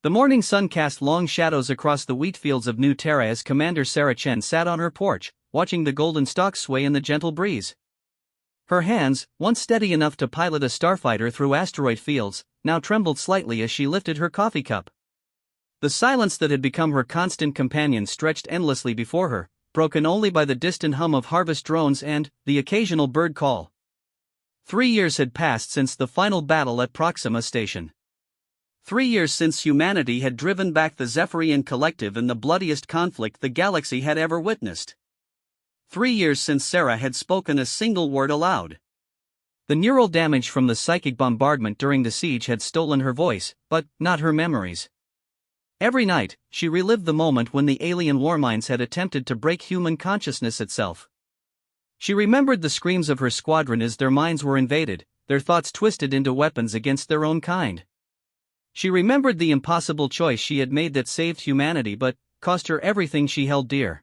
The morning sun cast long shadows across the wheat fields of New Terra as Commander Sarah Chen sat on her porch, watching the golden stalks sway in the gentle breeze. Her hands, once steady enough to pilot a starfighter through asteroid fields, now trembled slightly as she lifted her coffee cup. The silence that had become her constant companion stretched endlessly before her, broken only by the distant hum of harvest drones and the occasional bird call. 3 years had passed since the final battle at Proxima Station. 3 years since humanity had driven back the Zephyrian Collective in the bloodiest conflict the galaxy had ever witnessed. 3 years since Sarah had spoken a single word aloud. The neural damage from the psychic bombardment during the siege had stolen her voice, but not her memories. Every night, she relived the moment when the alien warminds had attempted to break human consciousness itself. She remembered the screams of her squadron as their minds were invaded, their thoughts twisted into weapons against their own kind. She remembered the impossible choice she had made that saved humanity but cost her everything she held dear.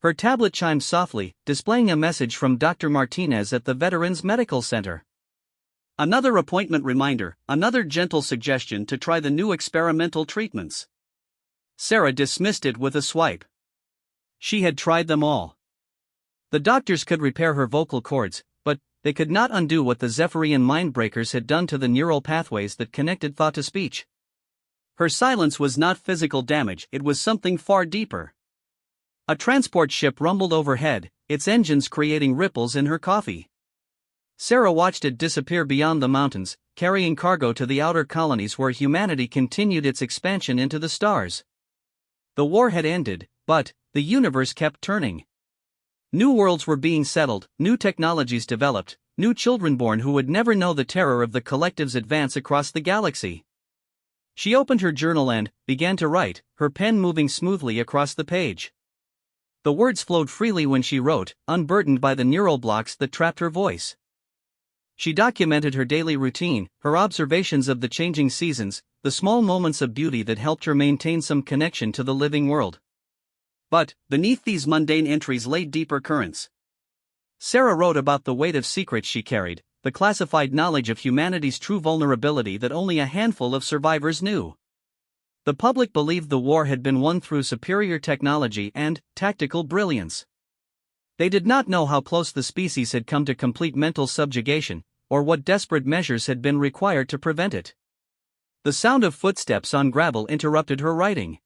Her tablet chimed softly, displaying a message from Dr. Martinez at the Veterans Medical Center. Another appointment reminder, another gentle suggestion to try the new experimental treatments. Sarah dismissed it with a swipe. She had tried them all. The doctors could repair her vocal cords, but they could not undo what the Zephyrian mindbreakers had done to the neural pathways that connected thought to speech. Her silence was not physical damage, it was something far deeper. A transport ship rumbled overhead, its engines creating ripples in her coffee. Sarah watched it disappear beyond the mountains, carrying cargo to the outer colonies where humanity continued its expansion into the stars. The war had ended, but the universe kept turning. New worlds were being settled, new technologies developed, new children born who would never know the terror of the collective's advance across the galaxy. She opened her journal and began to write, her pen moving smoothly across the page. The words flowed freely when she wrote, unburdened by the neural blocks that trapped her voice. She documented her daily routine, her observations of the changing seasons, the small moments of beauty that helped her maintain some connection to the living world. But, beneath these mundane entries lay deeper currents. Sarah wrote about the weight of secrets she carried, the classified knowledge of humanity's true vulnerability that only a handful of survivors knew. The public believed the war had been won through superior technology and tactical brilliance. They did not know how close the species had come to complete mental subjugation, or what desperate measures had been required to prevent it. The sound of footsteps on gravel interrupted her writing.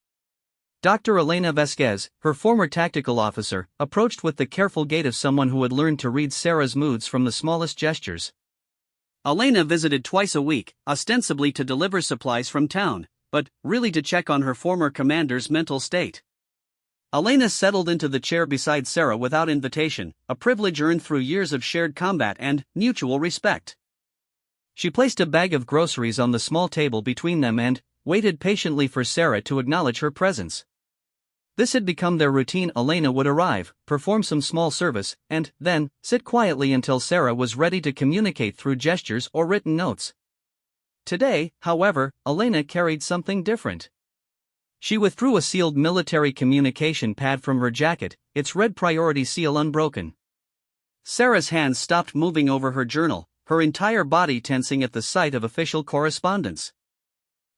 Dr. Elena Vasquez, her former tactical officer, approached with the careful gait of someone who had learned to read Sarah's moods from the smallest gestures. Elena visited twice a week, ostensibly to deliver supplies from town, but really to check on her former commander's mental state. Elena settled into the chair beside Sarah without invitation, a privilege earned through years of shared combat and mutual respect. She placed a bag of groceries on the small table between them and waited patiently for Sarah to acknowledge her presence. This had become their routine. Elena would arrive, perform some small service, and then sit quietly until Sarah was ready to communicate through gestures or written notes. Today, however, Elena carried something different. She withdrew a sealed military communication pad from her jacket, its red priority seal unbroken. Sarah's hands stopped moving over her journal, her entire body tensing at the sight of official correspondence.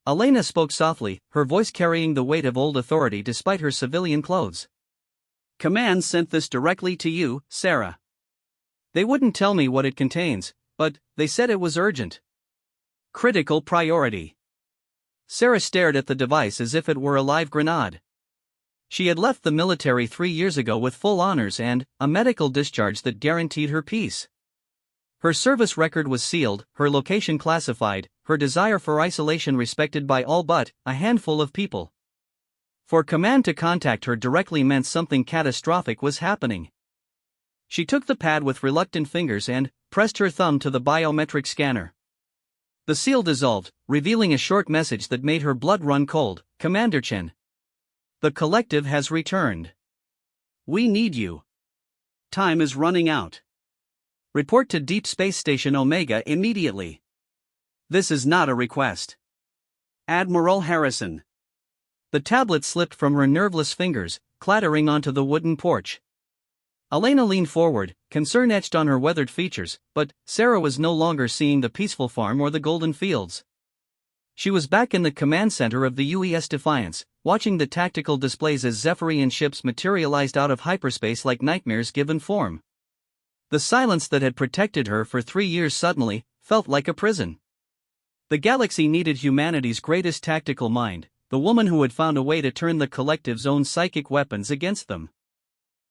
Elena spoke softly, her voice carrying the weight of old authority despite her civilian clothes. Command sent this directly to you, Sarah. They wouldn't tell me what it contains, but they said it was urgent. Critical priority. Sarah stared at the device as if it were a live grenade. She had left the military 3 years ago with full honors and a medical discharge that guaranteed her peace. Her service record was sealed, her location classified, her desire for isolation respected by all but a handful of people. For command to contact her directly meant something catastrophic was happening. She took the pad with reluctant fingers and pressed her thumb to the biometric scanner. The seal dissolved, revealing a short message that made her blood run cold. Commander Chen. The collective has returned. We need you. Time is running out. Report to Deep Space Station Omega immediately. This is not a request. Admiral Harrison. The tablet slipped from her nerveless fingers, clattering onto the wooden porch. Elena leaned forward, concern etched on her weathered features, but Sarah was no longer seeing the peaceful farm or the golden fields. She was back in the command center of the UES Defiance, watching the tactical displays as Zephyrian ships materialized out of hyperspace like nightmares given form. The silence that had protected her for 3 years suddenly felt like a prison. The galaxy needed humanity's greatest tactical mind, the woman who had found a way to turn the collective's own psychic weapons against them.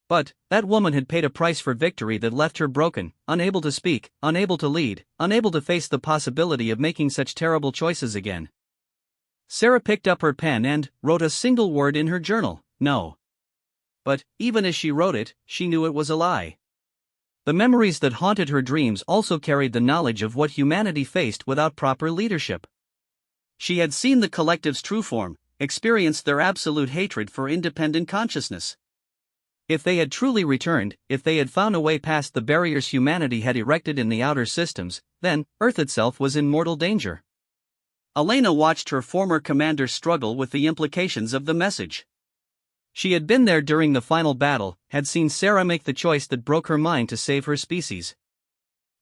But that woman had paid a price for victory that left her broken, unable to speak, unable to lead, unable to face the possibility of making such terrible choices again. Sarah picked up her pen and wrote a single word in her journal: no. But even as she wrote it, she knew it was a lie. The memories that haunted her dreams also carried the knowledge of what humanity faced without proper leadership. She had seen the collective's true form, experienced their absolute hatred for independent consciousness. If they had truly returned, if they had found a way past the barriers humanity had erected in the outer systems, then Earth itself was in mortal danger. Elena watched her former commander struggle with the implications of the message. She had been there during the final battle, had seen Sarah make the choice that broke her mind to save her species.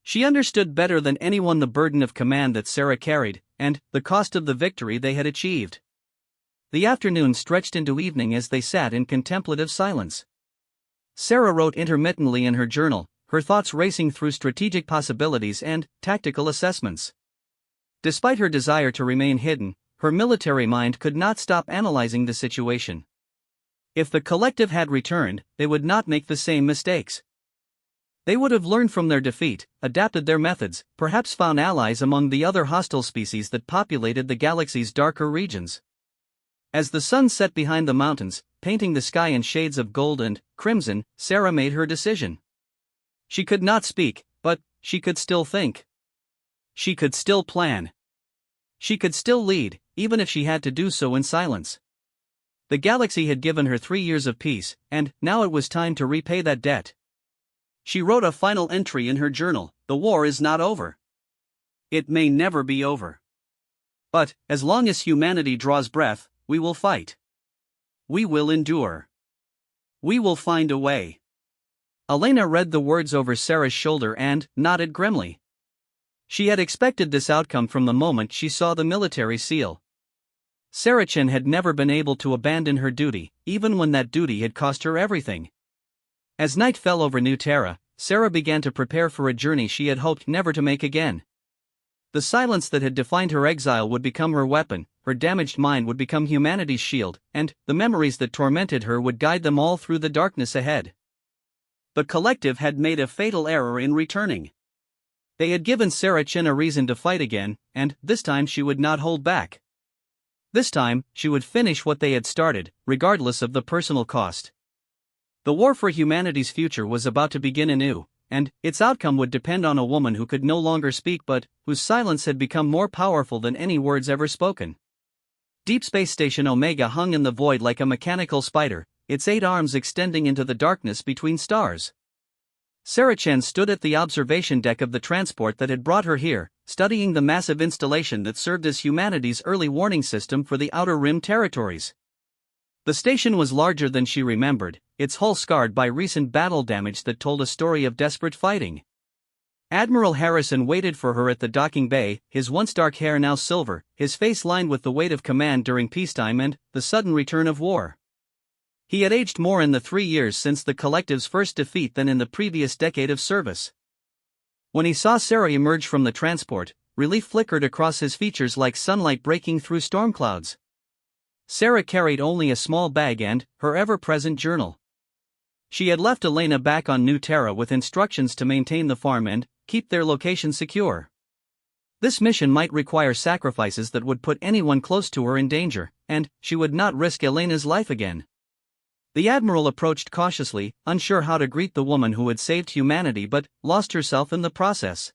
She understood better than anyone the burden of command that Sarah carried, and the cost of the victory they had achieved. The afternoon stretched into evening as they sat in contemplative silence. Sarah wrote intermittently in her journal, her thoughts racing through strategic possibilities and tactical assessments. Despite her desire to remain hidden, her military mind could not stop analyzing the situation. If the collective had returned, they would not make the same mistakes. They would have learned from their defeat, adapted their methods, perhaps found allies among the other hostile species that populated the galaxy's darker regions. As the sun set behind the mountains, painting the sky in shades of gold and crimson, Sarah made her decision. She could not speak, but she could still think. She could still plan. She could still lead, even if she had to do so in silence. The galaxy had given her 3 years of peace, and now it was time to repay that debt. She wrote a final entry in her journal: the war is not over. It may never be over. But, as long as humanity draws breath, we will fight. We will endure. We will find a way. Elena read the words over Sarah's shoulder and nodded grimly. She had expected this outcome from the moment she saw the military seal. Saracen had never been able to abandon her duty, even when that duty had cost her everything. As night fell over New Terra, Sarah began to prepare for a journey she had hoped never to make again. The silence that had defined her exile would become her weapon, her damaged mind would become humanity's shield, and the memories that tormented her would guide them all through the darkness ahead. The collective had made a fatal error in returning. They had given Saracen a reason to fight again, and this time she would not hold back. This time, she would finish what they had started, regardless of the personal cost. The war for humanity's future was about to begin anew, and its outcome would depend on a woman who could no longer speak but whose silence had become more powerful than any words ever spoken. Deep Space Station Omega hung in the void like a mechanical spider, its 8 arms extending into the darkness between stars. Saracen stood at the observation deck of the transport that had brought her here, studying the massive installation that served as humanity's early warning system for the Outer Rim territories. The station was larger than she remembered, its hull scarred by recent battle damage that told a story of desperate fighting. Admiral Harrison waited for her at the docking bay, his once dark hair now silver, his face lined with the weight of command during peacetime and the sudden return of war. He had aged more in the 3 years since the collective's first defeat than in the previous decade of service. When he saw Sarah emerge from the transport, relief flickered across his features like sunlight breaking through storm clouds. Sarah carried only a small bag and her ever-present journal. She had left Elena back on New Terra with instructions to maintain the farm and keep their location secure. This mission might require sacrifices that would put anyone close to her in danger, and she would not risk Elena's life again. The Admiral approached cautiously, unsure how to greet the woman who had saved humanity but lost herself in the process.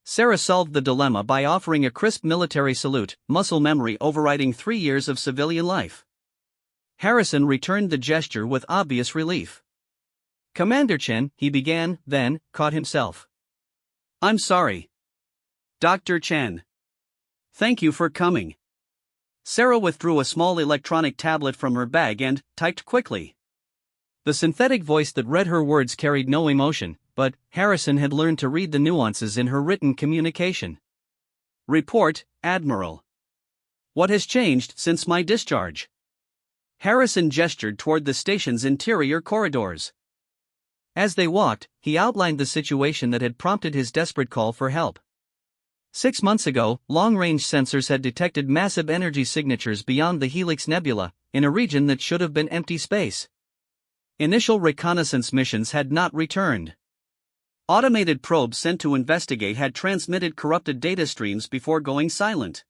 Sarah solved the dilemma by offering a crisp military salute, muscle memory overriding 3 years of civilian life. Harrison returned the gesture with obvious relief. "Commander Chen," he began, then caught himself. "I'm sorry. Dr. Chen. Thank you for coming." Sarah withdrew a small electronic tablet from her bag and typed quickly. The synthetic voice that read her words carried no emotion, but Harrison had learned to read the nuances in her written communication. "Report, Admiral. What has changed since my discharge? Harrison gestured toward the station's interior corridors. As they walked, he outlined the situation that had prompted his desperate call for help. 6 months ago, long-range sensors had detected massive energy signatures beyond the Helix Nebula, in a region that should have been empty space. Initial reconnaissance missions had not returned. Automated probes sent to investigate had transmitted corrupted data streams before going silent.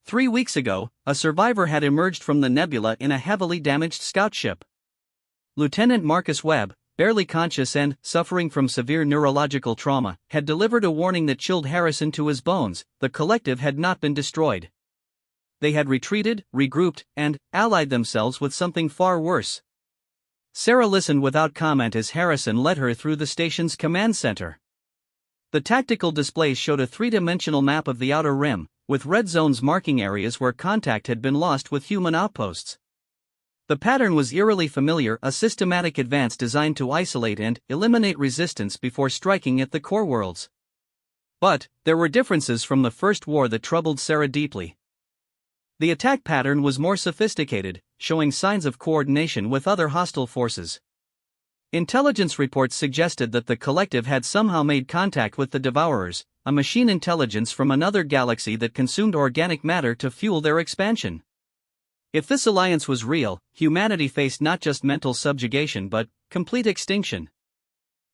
3 weeks ago, a survivor had emerged from the nebula in a heavily damaged scout ship. Lieutenant Marcus Webb, barely conscious and suffering from severe neurological trauma, had delivered a warning that chilled Harrison to his bones. The collective had not been destroyed. They had retreated, regrouped, and allied themselves with something far worse. Sarah listened without comment as Harrison led her through the station's command center. The tactical displays showed a three-dimensional map of the outer rim, with red zones marking areas where contact had been lost with human outposts. The pattern was eerily familiar, a systematic advance designed to isolate and eliminate resistance before striking at the core worlds. But there were differences from the first war that troubled Sarah deeply. The attack pattern was more sophisticated, showing signs of coordination with other hostile forces. Intelligence reports suggested that the collective had somehow made contact with the Devourers, a machine intelligence from another galaxy that consumed organic matter to fuel their expansion. If this alliance was real, humanity faced not just mental subjugation but complete extinction.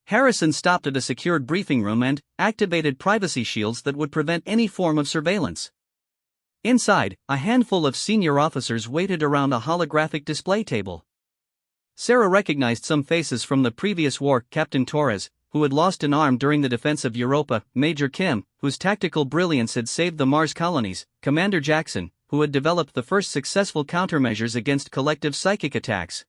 Harrison stopped at a secured briefing room and activated privacy shields that would prevent any form of surveillance. Inside, a handful of senior officers waited around a holographic display table. Sarah recognized some faces from the previous war: Captain Torres, who had lost an arm during the defense of Europa; Major Kim, whose tactical brilliance had saved the Mars colonies; Commander Jackson, who had developed the first successful countermeasures against collective psychic attacks.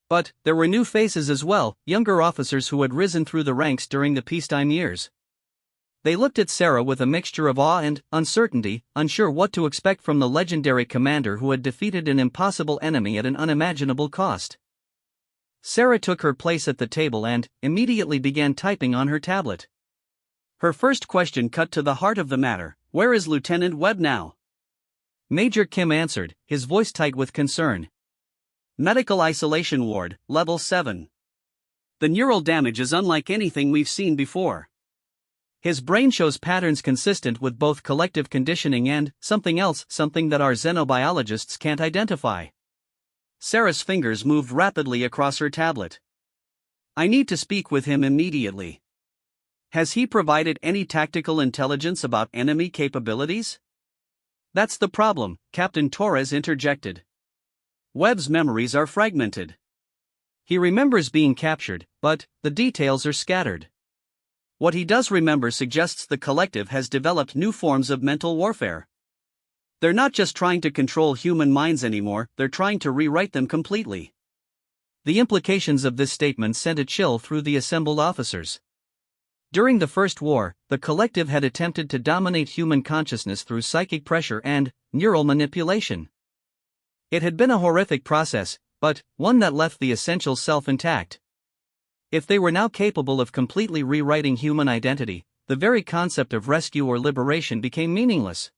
But there were new faces as well, younger officers who had risen through the ranks during the peacetime years. They looked at Sarah with a mixture of awe and uncertainty, unsure what to expect from the legendary commander who had defeated an impossible enemy at an unimaginable cost. Sarah took her place at the table and immediately began typing on her tablet. Her first question cut to the heart of the matter: where is Lieutenant Webb now? Major Kim answered, his voice tight with concern. Medical Isolation Ward, Level 7. The neural damage is unlike anything we've seen before. His brain shows patterns consistent with both collective conditioning and something else, something that our xenobiologists can't identify. Sarah's fingers moved rapidly across her tablet. I need to speak with him immediately. Has he provided any tactical intelligence about enemy capabilities? That's the problem, Captain Torres interjected. Webb's memories are fragmented. He remembers being captured, but the details are scattered. What he does remember suggests the collective has developed new forms of mental warfare. They're not just trying to control human minds anymore, they're trying to rewrite them completely. The implications of this statement sent a chill through the assembled officers. During the First War, the collective had attempted to dominate human consciousness through psychic pressure and neural manipulation. It had been a horrific process, but one that left the essential self intact. If they were now capable of completely rewriting human identity, the very concept of rescue or liberation became meaningless.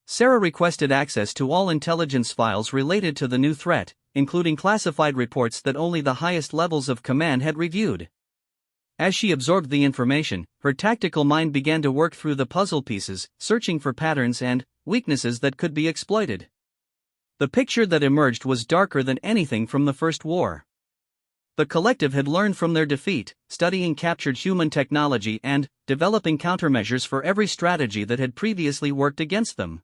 Sarah requested access to all intelligence files related to the new threat, including classified reports that only the highest levels of command had reviewed. As she absorbed the information, her tactical mind began to work through the puzzle pieces, searching for patterns and weaknesses that could be exploited. The picture that emerged was darker than anything from the First War. The collective had learned from their defeat, studying captured human technology and developing countermeasures for every strategy that had previously worked against them.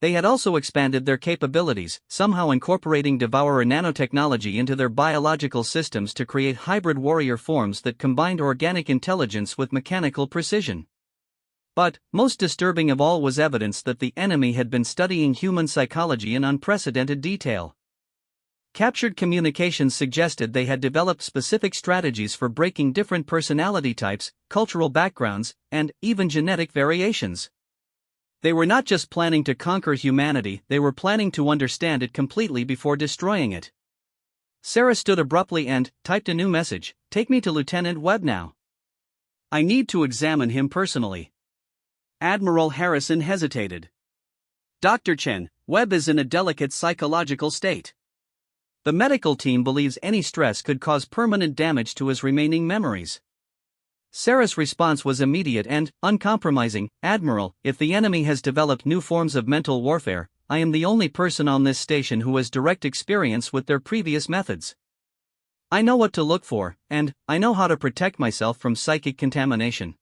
They had also expanded their capabilities, somehow incorporating Devourer nanotechnology into their biological systems to create hybrid warrior forms that combined organic intelligence with mechanical precision. But, most disturbing of all was evidence that the enemy had been studying human psychology in unprecedented detail. Captured communications suggested they had developed specific strategies for breaking different personality types, cultural backgrounds, and even genetic variations. They were not just planning to conquer humanity, they were planning to understand it completely before destroying it. Sarah stood abruptly and typed a new message: "Take me to Lieutenant Webb now. I need to examine him personally." Admiral Harrison hesitated. Dr. Chen, Webb is in a delicate psychological state. The medical team believes any stress could cause permanent damage to his remaining memories. Sarah's response was immediate and uncompromising. Admiral, if the enemy has developed new forms of mental warfare, I am the only person on this station who has direct experience with their previous methods. I know what to look for, and I know how to protect myself from psychic contamination.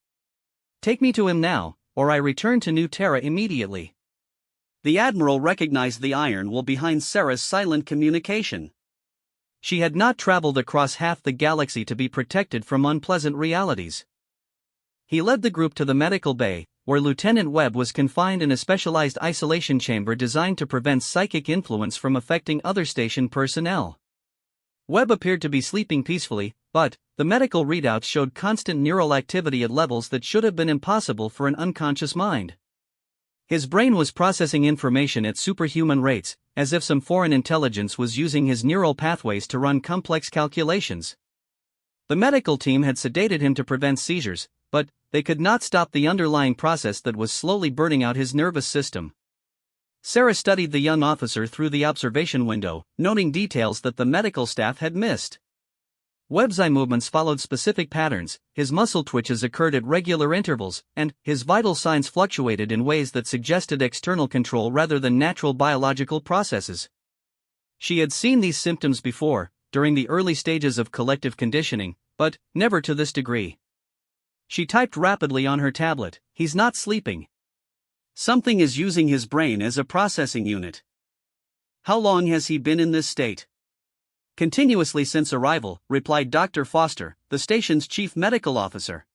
Take me to him now, or I return to New Terra immediately. The Admiral recognized the iron will behind Sarah's silent communication. She had not traveled across half the galaxy to be protected from unpleasant realities. He led the group to the medical bay, where Lieutenant Webb was confined in a specialized isolation chamber designed to prevent psychic influence from affecting other station personnel. Webb appeared to be sleeping peacefully, but the medical readouts showed constant neural activity at levels that should have been impossible for an unconscious mind. His brain was processing information at superhuman rates, as if some foreign intelligence was using his neural pathways to run complex calculations. The medical team had sedated him to prevent seizures, but they could not stop the underlying process that was slowly burning out his nervous system. Sarah studied the young officer through the observation window, noting details that the medical staff had missed. Webb's eye movements followed specific patterns, his muscle twitches occurred at regular intervals, and his vital signs fluctuated in ways that suggested external control rather than natural biological processes. She had seen these symptoms before, during the early stages of collective conditioning, but never to this degree. She typed rapidly on her tablet, "He's not sleeping. Something is using his brain as a processing unit. How long has he been in this state?" "Continuously since arrival," replied Dr. Foster, the station's chief medical officer.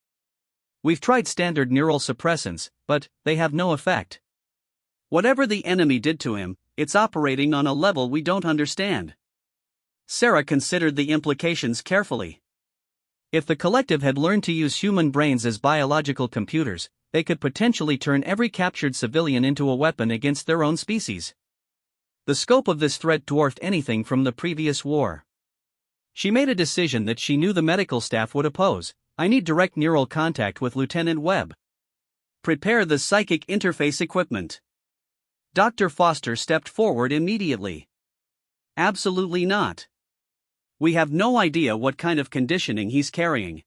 "We've tried standard neural suppressants, but they have no effect. Whatever the enemy did to him, it's operating on a level we don't understand." Sarah considered the implications carefully. If the collective had learned to use human brains as biological computers, they could potentially turn every captured civilian into a weapon against their own species. The scope of this threat dwarfed anything from the previous war. She made a decision that she knew the medical staff would oppose. "I need direct neural contact with Lieutenant Webb. Prepare the psychic interface equipment." Dr. Foster stepped forward immediately. "Absolutely not. We have no idea what kind of conditioning he's carrying.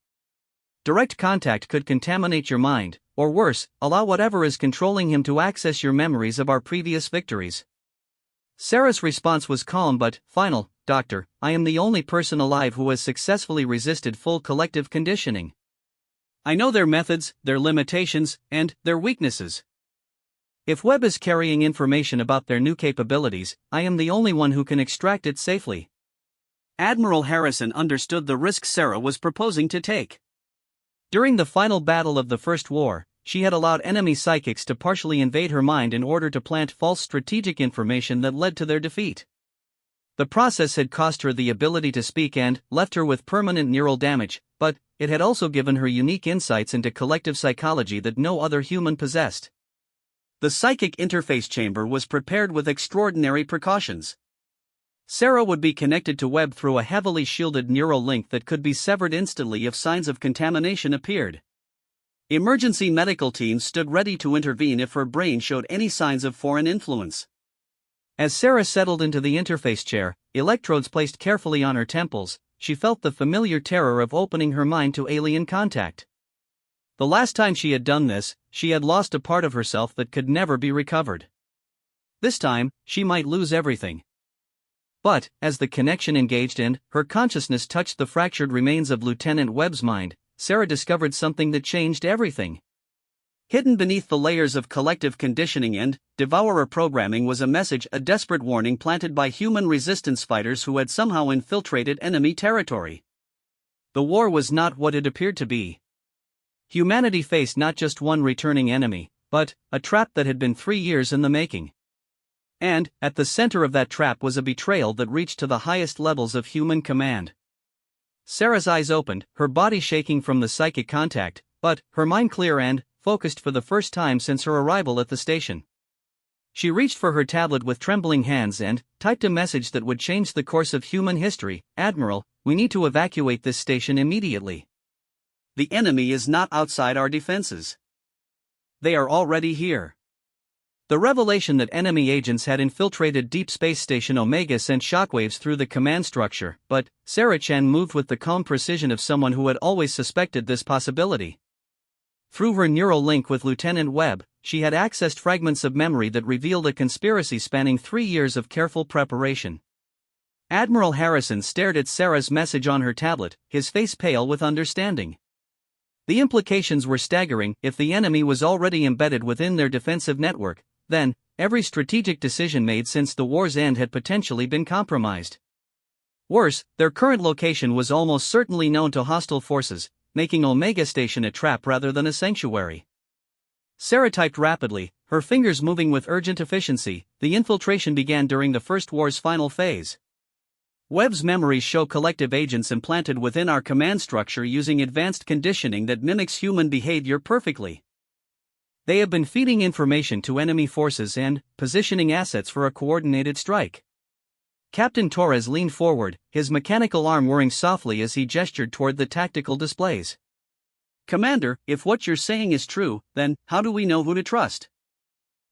Direct contact could contaminate your mind, or worse, allow whatever is controlling him to access your memories of our previous victories." Sarah's response was calm but final. "Doctor, I am the only person alive who has successfully resisted full collective conditioning. I know their methods, their limitations, and their weaknesses. If Webb is carrying information about their new capabilities, I am the only one who can extract it safely." Admiral Harrison understood the risk Sarah was proposing to take. During the final battle of the First War, she had allowed enemy psychics to partially invade her mind in order to plant false strategic information that led to their defeat. The process had cost her the ability to speak and left her with permanent neural damage, but it had also given her unique insights into collective psychology that no other human possessed. The psychic interface chamber was prepared with extraordinary precautions. Sarah would be connected to Webb through a heavily shielded neural link that could be severed instantly if signs of contamination appeared. Emergency medical teams stood ready to intervene if her brain showed any signs of foreign influence. As Sarah settled into the interface chair, electrodes placed carefully on her temples, she felt the familiar terror of opening her mind to alien contact. The last time she had done this, she had lost a part of herself that could never be recovered. This time, she might lose everything. But, as the connection engaged and her consciousness touched the fractured remains of Lieutenant Webb's mind, Sarah discovered something that changed everything. Hidden beneath the layers of collective conditioning and devourer programming was a message, a desperate warning planted by human resistance fighters who had somehow infiltrated enemy territory. The war was not what it appeared to be. Humanity faced not just one returning enemy, but a trap that had been 3 years in the making. And, at the center of that trap was a betrayal that reached to the highest levels of human command. Sarah's eyes opened, her body shaking from the psychic contact, but her mind clear and focused for the first time since her arrival at the station. She reached for her tablet with trembling hands and typed a message that would change the course of human history. "Admiral, we need to evacuate this station immediately. The enemy is not outside our defenses. They are already here." The revelation that enemy agents had infiltrated Deep Space Station Omega sent shockwaves through the command structure, but Sarah Chen moved with the calm precision of someone who had always suspected this possibility. Through her neural link with Lieutenant Webb, she had accessed fragments of memory that revealed a conspiracy spanning 3 years of careful preparation. Admiral Harrison stared at Sarah's message on her tablet, his face pale with understanding. The implications were staggering. If the enemy was already embedded within their defensive network, then every strategic decision made since the war's end had potentially been compromised. Worse, their current location was almost certainly known to hostile forces, making Omega Station a trap rather than a sanctuary. Sarah typed rapidly, her fingers moving with urgent efficiency. The infiltration began during the First War's final phase. Webb's memories show collective agents implanted within our command structure using advanced conditioning that mimics human behavior perfectly. They have been feeding information to enemy forces and positioning assets for a coordinated strike. Captain Torres leaned forward, his mechanical arm whirring softly as he gestured toward the tactical displays. "Commander, if what you're saying is true, then how do we know who to trust?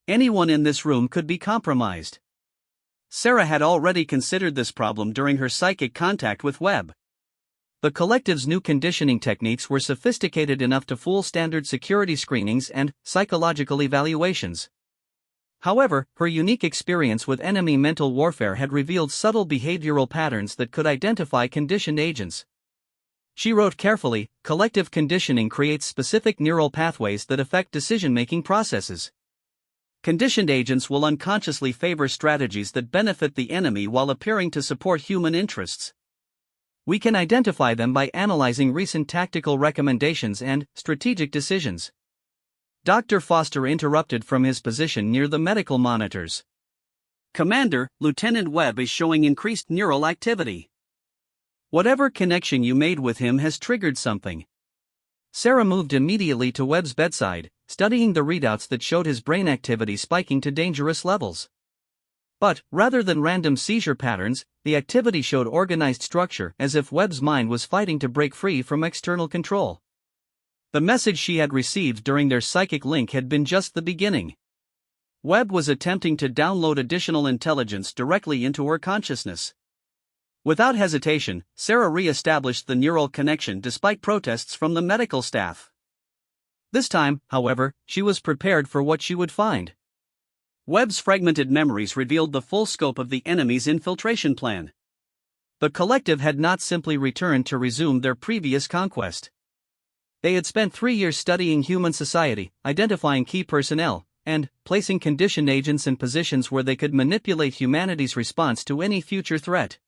Anyone in this room could be compromised." Sarah had already considered this problem during her psychic contact with Webb. The collective's new conditioning techniques were sophisticated enough to fool standard security screenings and psychological evaluations. However, her unique experience with enemy mental warfare had revealed subtle behavioral patterns that could identify conditioned agents. She wrote carefully, "Collective conditioning creates specific neural pathways that affect decision-making processes. Conditioned agents will unconsciously favor strategies that benefit the enemy while appearing to support human interests. We can identify them by analyzing recent tactical recommendations and strategic decisions." Dr. Foster interrupted from his position near the medical monitors. "Commander, Lieutenant Webb is showing increased neural activity. Whatever connection you made with him has triggered something." Sarah moved immediately to Webb's bedside, studying the readouts that showed his brain activity spiking to dangerous levels. But, rather than random seizure patterns, the activity showed organized structure, as if Webb's mind was fighting to break free from external control. The message she had received during their psychic link had been just the beginning. Webb was attempting to download additional intelligence directly into her consciousness. Without hesitation, Sarah re-established the neural connection despite protests from the medical staff. This time, however, she was prepared for what she would find. Webb's fragmented memories revealed the full scope of the enemy's infiltration plan. The collective had not simply returned to resume their previous conquest. They had spent 3 years studying human society, identifying key personnel, and placing conditioned agents in positions where they could manipulate humanity's response to any future threat.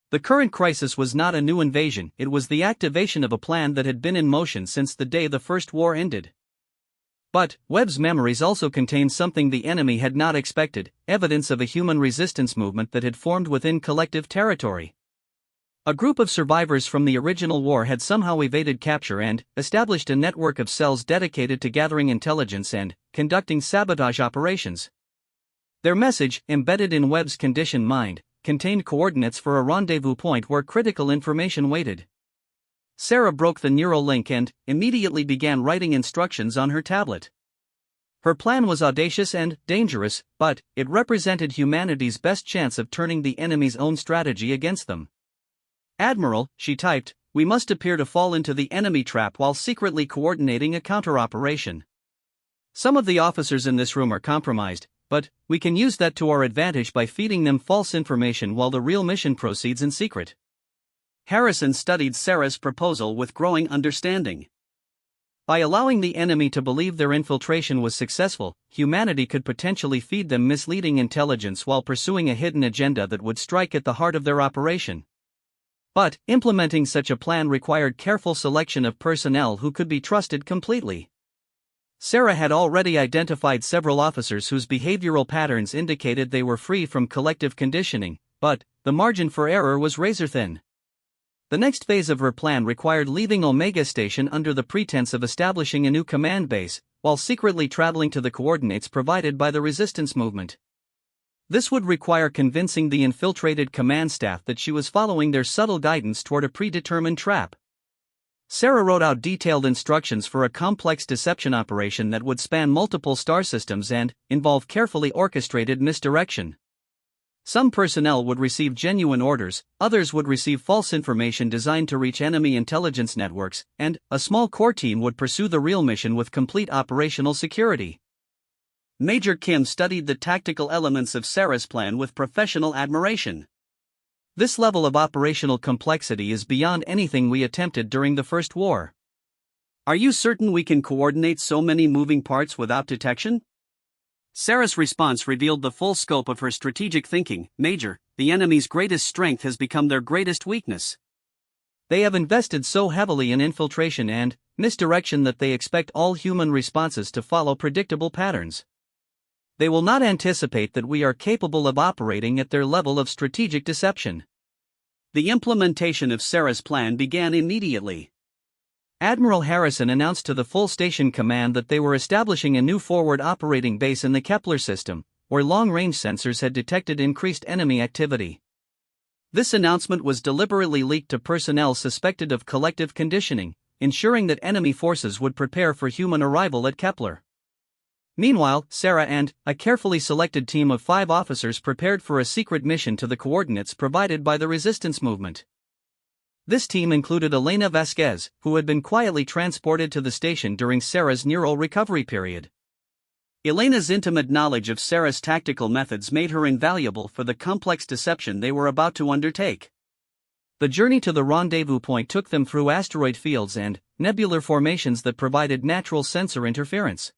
The current crisis was not a new invasion, it was the activation of a plan that had been in motion since the day the First War ended. But Webb's memories also contained something the enemy had not expected, evidence of a human resistance movement that had formed within collective territory. A group of survivors from the original war had somehow evaded capture and established a network of cells dedicated to gathering intelligence and conducting sabotage operations. Their message, embedded in Webb's conditioned mind, contained coordinates for a rendezvous point where critical information waited. Sarah broke the neural link and immediately began writing instructions on her tablet. Her plan was audacious and dangerous, but it represented humanity's best chance of turning the enemy's own strategy against them. "Admiral," she typed, "we must appear to fall into the enemy trap while secretly coordinating a counter-operation. Some of the officers in this room are compromised, but we can use that to our advantage by feeding them false information while the real mission proceeds in secret." Harrison studied Sarah's proposal with growing understanding. By allowing the enemy to believe their infiltration was successful, humanity could potentially feed them misleading intelligence while pursuing a hidden agenda that would strike at the heart of their operation. But implementing such a plan required careful selection of personnel who could be trusted completely. Sarah had already identified several officers whose behavioral patterns indicated they were free from collective conditioning, but the margin for error was razor-thin. The next phase of her plan required leaving Omega Station under the pretense of establishing a new command base, while secretly traveling to the coordinates provided by the resistance movement. This would require convincing the infiltrated command staff that she was following their subtle guidance toward a predetermined trap. Sarah wrote out detailed instructions for a complex deception operation that would span multiple star systems and involve carefully orchestrated misdirection. Some personnel would receive genuine orders, others would receive false information designed to reach enemy intelligence networks, and a small core team would pursue the real mission with complete operational security. Major Kim studied the tactical elements of Sarah's plan with professional admiration. This level of operational complexity is beyond anything we attempted during the First War. Are you certain we can coordinate so many moving parts without detection? Sarah's response revealed the full scope of her strategic thinking. Major, the enemy's greatest strength has become their greatest weakness. They have invested so heavily in infiltration and misdirection that they expect all human responses to follow predictable patterns. They will not anticipate that we are capable of operating at their level of strategic deception. The implementation of Sarah's plan began immediately. Admiral Harrison announced to the full station command that they were establishing a new forward operating base in the Kepler system, where long-range sensors had detected increased enemy activity. This announcement was deliberately leaked to personnel suspected of collective conditioning, ensuring that enemy forces would prepare for human arrival at Kepler. Meanwhile, Sarah and a carefully selected team of 5 officers prepared for a secret mission to the coordinates provided by the resistance movement. This team included Elena Vasquez, who had been quietly transported to the station during Sarah's neural recovery period. Elena's intimate knowledge of Sarah's tactical methods made her invaluable for the complex deception they were about to undertake. The journey to the rendezvous point took them through asteroid fields and nebular formations that provided natural sensor interference.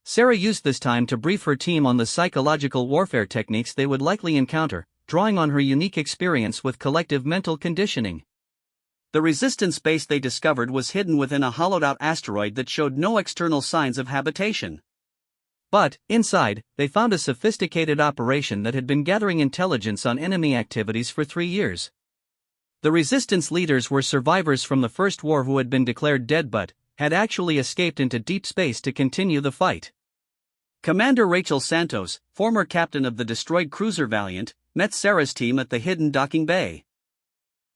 Sarah used this time to brief her team on the psychological warfare techniques they would likely encounter, drawing on her unique experience with collective mental conditioning. The resistance base they discovered was hidden within a hollowed-out asteroid that showed no external signs of habitation. But, inside, they found a sophisticated operation that had been gathering intelligence on enemy activities for 3 years. The resistance leaders were survivors from the First War who had been declared dead but had actually escaped into deep space to continue the fight. Commander Rachel Santos, former captain of the destroyed cruiser Valiant, met Sarah's team at the hidden docking bay.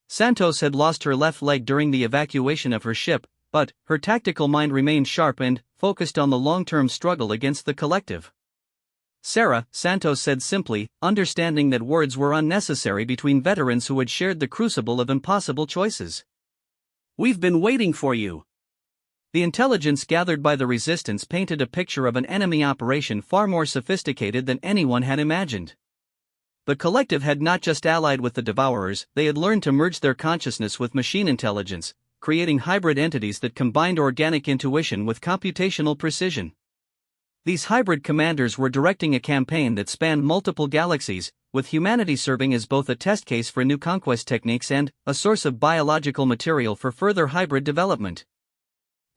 Santos had lost her left leg during the evacuation of her ship, but her tactical mind remained sharp and focused on the long-term struggle against the collective. Sarah, Santos said simply, understanding that words were unnecessary between veterans who had shared the crucible of impossible choices. "We've been waiting for you." The intelligence gathered by the resistance painted a picture of an enemy operation far more sophisticated than anyone had imagined. The collective had not just allied with the Devourers, they had learned to merge their consciousness with machine intelligence, creating hybrid entities that combined organic intuition with computational precision. These hybrid commanders were directing a campaign that spanned multiple galaxies, with humanity serving as both a test case for new conquest techniques and a source of biological material for further hybrid development.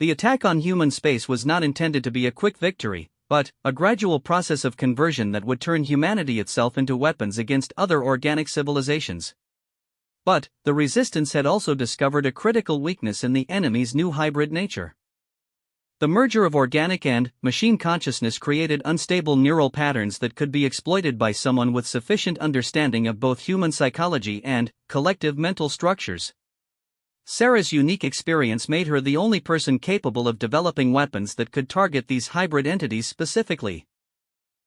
The attack on human space was not intended to be a quick victory, but a gradual process of conversion that would turn humanity itself into weapons against other organic civilizations. But the resistance had also discovered a critical weakness in the enemy's new hybrid nature. The merger of organic and machine consciousness created unstable neural patterns that could be exploited by someone with sufficient understanding of both human psychology and collective mental structures. Sarah's unique experience made her the only person capable of developing weapons that could target these hybrid entities specifically.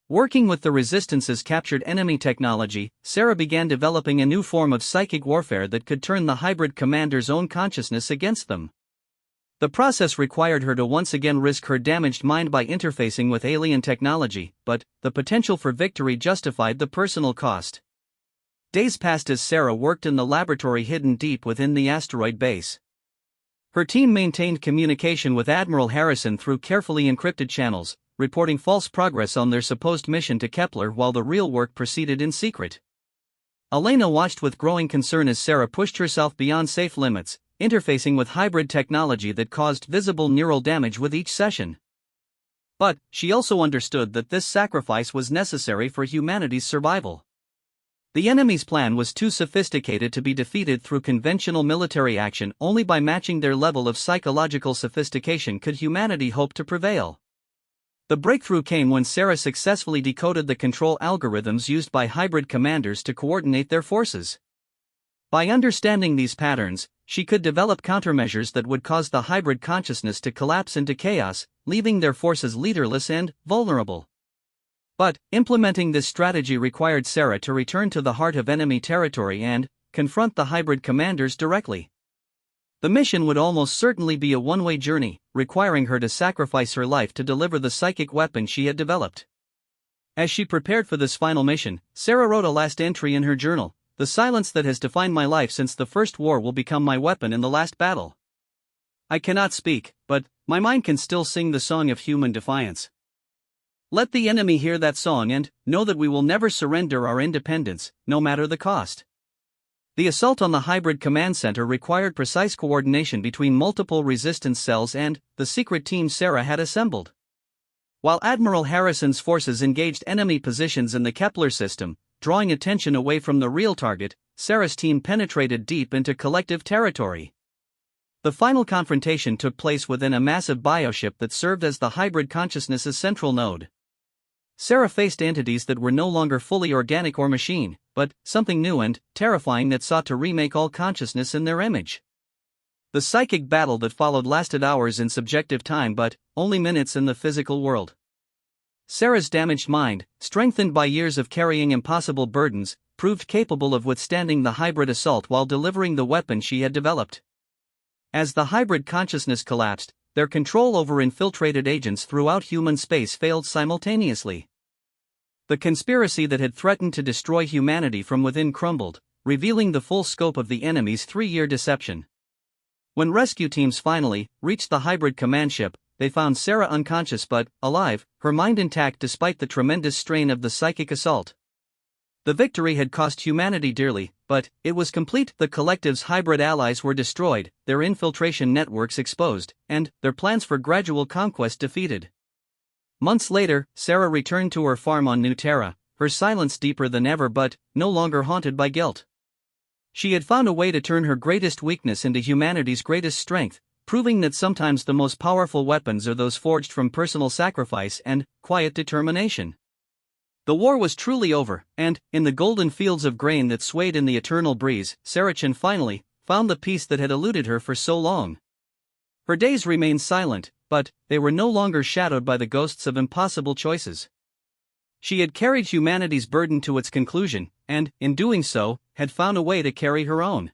Working with the Resistance's captured enemy technology, Sarah began developing a new form of psychic warfare that could turn the hybrid commander's own consciousness against them. The process required her to once again risk her damaged mind by interfacing with alien technology, but the potential for victory justified the personal cost. Days passed as Sarah worked in the laboratory hidden deep within the asteroid base. Her team maintained communication with Admiral Harrison through carefully encrypted channels, reporting false progress on their supposed mission to Kepler while the real work proceeded in secret. Elena watched with growing concern as Sarah pushed herself beyond safe limits, interfacing with hybrid technology that caused visible neural damage with each session. But she also understood that this sacrifice was necessary for humanity's survival. The enemy's plan was too sophisticated to be defeated through conventional military action. Only by matching their level of psychological sophistication could humanity hope to prevail. The breakthrough came when Sarah successfully decoded the control algorithms used by hybrid commanders to coordinate their forces. By understanding these patterns, she could develop countermeasures that would cause the hybrid consciousness to collapse into chaos, leaving their forces leaderless and vulnerable. But implementing this strategy required Sarah to return to the heart of enemy territory and confront the hybrid commanders directly. The mission would almost certainly be a one-way journey, requiring her to sacrifice her life to deliver the psychic weapon she had developed. As she prepared for this final mission, Sarah wrote a last entry in her journal: "The silence that has defined my life since the first war will become my weapon in the last battle. I cannot speak, but my mind can still sing the song of human defiance. Let the enemy hear that song and know that we will never surrender our independence, no matter the cost." The assault on the hybrid command center required precise coordination between multiple resistance cells and the secret team Sarah had assembled. While Admiral Harrison's forces engaged enemy positions in the Kepler system, drawing attention away from the real target, Sarah's team penetrated deep into collective territory. The final confrontation took place within a massive bioship that served as the hybrid consciousness's central node. Sarah faced entities that were no longer fully organic or machine, but something new and terrifying that sought to remake all consciousness in their image. The psychic battle that followed lasted hours in subjective time but only minutes in the physical world. Sarah's damaged mind, strengthened by years of carrying impossible burdens, proved capable of withstanding the hybrid assault while delivering the weapon she had developed. As the hybrid consciousness collapsed, their control over infiltrated agents throughout human space failed simultaneously. The conspiracy that had threatened to destroy humanity from within crumbled, revealing the full scope of the enemy's 3-year deception. When rescue teams finally reached the hybrid command ship, they found Sarah unconscious but alive, her mind intact despite the tremendous strain of the psychic assault. The victory had cost humanity dearly, but it was complete. The collective's hybrid allies were destroyed, their infiltration networks exposed, and their plans for gradual conquest defeated. Months later, Sarah returned to her farm on New Terra, her silence deeper than ever but no longer haunted by guilt. She had found a way to turn her greatest weakness into humanity's greatest strength, proving that sometimes the most powerful weapons are those forged from personal sacrifice and quiet determination. The war was truly over, and, in the golden fields of grain that swayed in the eternal breeze, Saracen finally found the peace that had eluded her for so long. Her days remained silent, but they were no longer shadowed by the ghosts of impossible choices. She had carried humanity's burden to its conclusion, and, in doing so, had found a way to carry her own.